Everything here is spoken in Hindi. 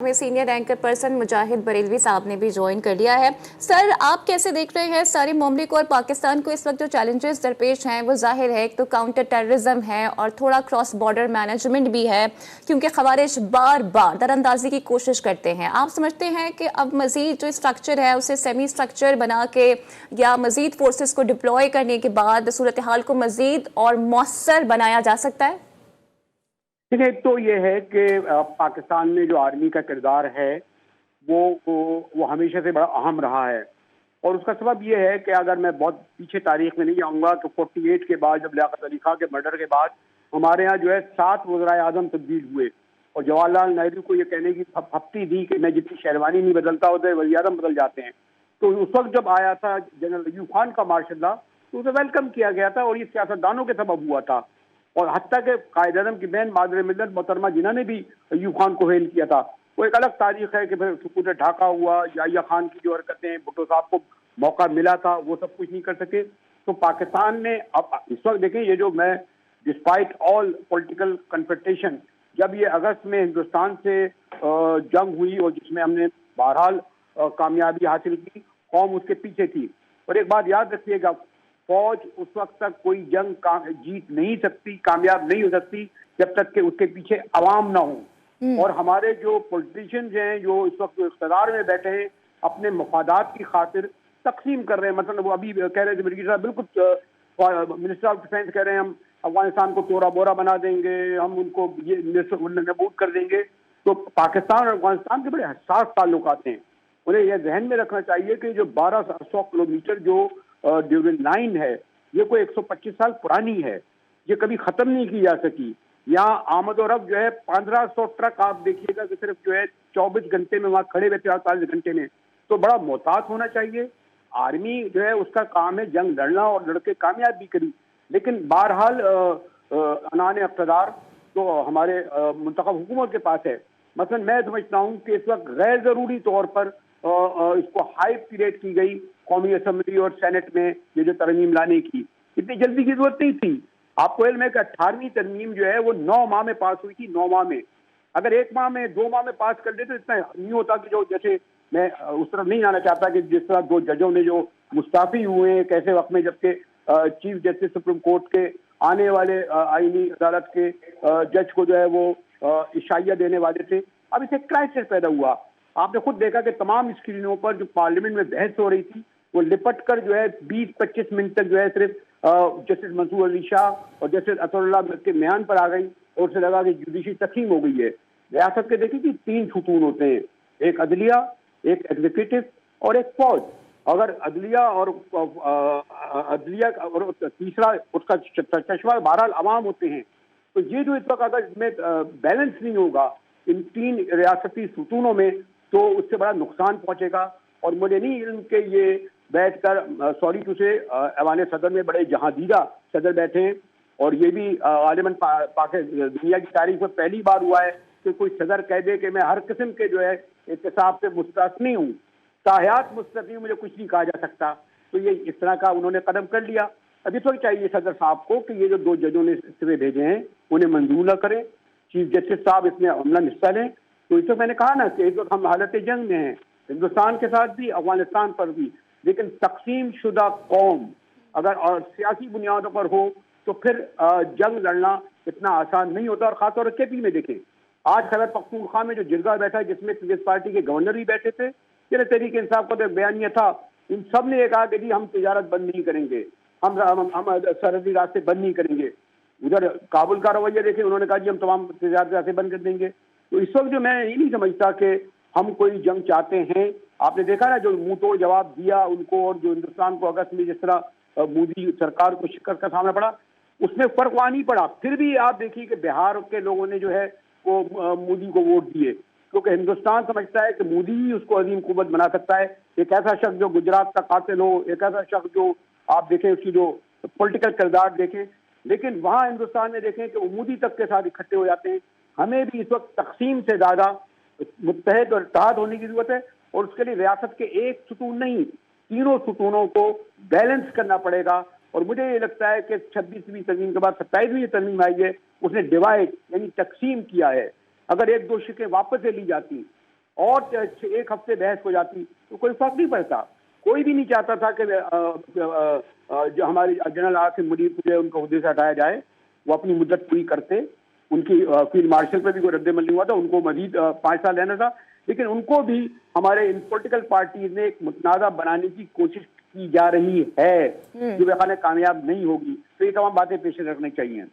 हमें सीनियर एंकर पर्सन मुजाहिद बरेलवी साहब ने भी ज्वाइन कर लिया है। सर, आप कैसे देख रहे हैं सारे मामले को और पाकिस्तान को? इस वक्त जो चैलेंजेस दरपेश हैं वो जाहिर है, एक तो काउंटर टेररिज्म है और थोड़ा क्रॉस बॉर्डर मैनेजमेंट भी है, क्योंकि खवारिज बार बार दरअंदाजी की कोशिश करते हैं। आप समझते हैं कि अब मजीद जो स्ट्रक्चर है उसे सेमी स्ट्रक्चर बना के या मजीद फोर्सेस को डिप्लॉय करने के बाद सूरत हाल को मजीद और मौसर बनाया जा सकता है? देखिए, एक तो ये है कि पाकिस्तान में जो आर्मी का किरदार है वो हमेशा से बड़ा अहम रहा है। और उसका सबब ये है कि अगर मैं बहुत पीछे तारीख में नहीं जाऊंगा तो 48 के बाद, जब लियाकत अली खां के मर्डर के बाद हमारे यहाँ जो है 7 वज़राए आज़म तब्दील हुए और जवाहरलाल नेहरू को ये कहने की हफ्ती दी कि मैं जितनी शेरवानी नहीं बदलता उधर वज़ीर आज़म बदल जाते हैं। तो उस वक्त जब आया था जनरल अयूब खान का मार्शल लॉ, तो उसे वेलकम किया गया था और ये सियासतदानों के सबब हुआ था। और हत्ता के कायद-ए-आज़म की बहन मादर मिल्लत मोहतरमा जिन्ना ने भी अयूब खान को हेल किया था। वो एक अलग तारीख है कि फिर सुकूत ढाका हुआ, याहिया खान की जो हरकतें, भुट्टो साहब को मौका मिला था वो सब कुछ नहीं कर सके। तो पाकिस्तान ने अब इस वक्त देखें, ये जो मैं डिस्पाइट ऑल पॉलिटिकल कन्फ्रंटेशन, जब ये अगस्त में हिंदुस्तान से जंग हुई और जिसमें हमने बहरहाल कामयाबी हासिल की, कौम उसके पीछे थी। और एक बात याद रखिएगा, फौज उस वक्त तक कोई जंग जीत नहीं सकती, कामयाब नहीं हो सकती जब तक कि उसके पीछे अवाम ना हो। और हमारे जो पॉलिटिशियंस हैं जो इस वक्त इक़्तिदार में बैठे हैं, अपने मफादात की खातिर तकसीम कर रहे हैं। मतलब वो अभी कह रहे थे मिर्गी साहब, बिल्कुल मिनिस्टर ऑफ डिफेंस कह रहे हैं हम अफगानिस्तान को तोड़ा बोरा बना देंगे, हम उनको ये नबूद कर देंगे। तो पाकिस्तान और अफगानिस्तान के बड़े हसास ताल्लुकात हैं। उन्हें यह जहन में रखना चाहिए कि जो 1200 किलोमीटर जो ड्यूरिंग लाइन है, ये कोई 125 साल पुरानी है, ये कभी खत्म नहीं की जा सकी। यहाँ आमद और रफ्त जो है 1500 ट्रक आप देखिएगा कि सिर्फ जो है 24 घंटे में वहाँ खड़े रहते हैं, 48 घंटे में। तो बड़ा मोहतात होना चाहिए। आर्मी जो है उसका काम है जंग लड़ना और लड़के कामयाब भी करी, लेकिन बहरहाल अनाने इक़्तिदार तो हमारे मुंतखब हुकूमत के पास है। मसलन मैं समझता हूँ कि इस वक्त गैर जरूरी तौर पर इसको हाइप क्रिएट की गई कौमी असम्बली और सेनेट में ये जो तरमीम लाने की, इतनी जल्दी की जरूरत नहीं थी। आपको इल्म है कि 18वीं तरमीम जो है वो 9 माह में पास हुई थी। 9 माह में, अगर 1 माह में 2 माह में पास कर देते तो इतना नहीं होता कि जो, जैसे मैं उस तरफ नहीं जाना चाहता कि जिस तरह 2 जजों ने जो मुस्ताफी हुए हैं कैसे वक्त में, जबकि चीफ जस्टिस सुप्रीम कोर्ट के आने वाले आईनी अदालत के जज को जो है वो इशाइया देने वाले थे। अब इसे क्राइसिस पैदा हुआ। आपने खुद देखा कि तमाम स्क्रीनों पर जो पार्लियामेंट में बहस हो रही थी वो लिपट कर जो है 20-25 मिनट तक जो है सिर्फ जस्टिस मंसूर अली शाह और जस्टिस अतुल्लाह के म्यान पर आ गई और उसे लगा कि जुडिशरी तकसीम हो गई है। रियासत के देखिए कि 3 सुतून होते हैं, एक अदलिया, एक एग्जीक्यूटिव और एक फौज। अगर अदलिया और तीसरा उसका चश्मा बहरहाल अवाम होते हैं। तो ये जो इस वक्त अगर इसमें बैलेंस नहीं होगा इन 3 रियासती सुतूनों में तो उससे बड़ा नुकसान पहुंचेगा। और मुझे नहीं इल्म के ये बैठकर, सॉरी टू से, ऐवान सदर में बड़े जहांदीदा सदर बैठे हैं और ये भी गालिबन दुनिया की तारीख में पहली बार हुआ है कि कोई सदर कह दे कि मैं हर किस्म के जो है एहतसाब से मुस्तस्नी हूँ, ताहयात मुस्तस्नी हूँ, मुझे कुछ नहीं कहा जा सकता। तो ये इस तरह का उन्होंने कदम कर लिया। अभी तो चाहिए सदर साहब को कि ये जो 2 जजों ने इस्तीफे भेजे हैं उन्हें मंजूर न करें, चीफ जस्टिस साहब इसमें अमलन हिस्सा लें। तो इस वक्त मैंने कहा ना कि इस वक्त हम हालत जंग में हैं, हिंदुस्तान के साथ भी, अफगानिस्तान पर भी। लेकिन तकसीम शुदा कौम अगर और सियासी बुनियादों पर हो तो फिर जंग लड़ना इतना आसान नहीं होता। और खासतौर पर केपी में देखें, आज खैबर पख्तूनख्वा में जो जिरगा बैठा है जिसमें पीपल्स पार्टी के गवर्नर भी बैठे थे, जिन्हें तहरीक इंसाफ का तो बयानिया था, इन सब ने कहा कि जी हम तिजारत बंद नहीं करेंगे, हम सरहदी रास्ते बंद नहीं करेंगे। उधर काबुल का रवैया देखें, उन्होंने कहा जी हम तमाम तिजारती रास्ते बंद कर देंगे। तो इस वक्त जो मैं ये नहीं समझता कि हम कोई जंग चाहते हैं। आपने देखा ना जो मुंह तोड़ जवाब दिया उनको, और जो हिंदुस्तान को अगस्त में जिस तरह मोदी सरकार को शिकस्त का सामना पड़ा, उसमें फर्क वहां नहीं पड़ा। फिर भी आप देखिए कि बिहार के लोगों ने जो है वो मोदी को वोट दिए, क्योंकि हिंदुस्तान समझता है कि मोदी ही उसको अजीम कुव्वत बना सकता है। एक ऐसा शख्स जो गुजरात का कातिल हो, एक ऐसा शख्स जो आप देखें उसकी जो पॉलिटिकल किरदार देखें, लेकिन वहां हिंदुस्तान में देखें कि वो मोदी तक के साथ इकट्ठे हो जाते हैं। हमें भी इस वक्त तकसीम से ज्यादा मुत्तहद और इत्तेहाद होने की जरूरत है और उसके लिए रियासत के एक सुतून नहीं, तीनों सुतूनों को बैलेंस करना पड़ेगा। और मुझे ये लगता है कि 26वीं तरमीम के बाद 27वीं तरमीम आई है, उसने डिवाइड यानी तकसीम किया है। अगर 1-2 शिकें वापस ले ली जाती और एक हफ्ते बहस हो जाती तो कोई फर्क नहीं पड़ता। कोई भी नहीं चाहता था कि जो हमारे जनरल आसिम मुनीर को उनका हुद्दे से हटाया जाए। वो अपनी मुद्दत पूरी करते। उनकी फील्ड मार्शल पर भी कोई रद्द अमल नहीं हुआ था, उनको मजीद 5 साल रहना था। लेकिन उनको भी हमारे इन पॉलिटिकल पार्टीज ने एक मुतनाज़ा बनाने की कोशिश की जा रही है, जो बेखाने कामयाब नहीं होगी। तो ये तमाम बातें पेश रखनी चाहिए।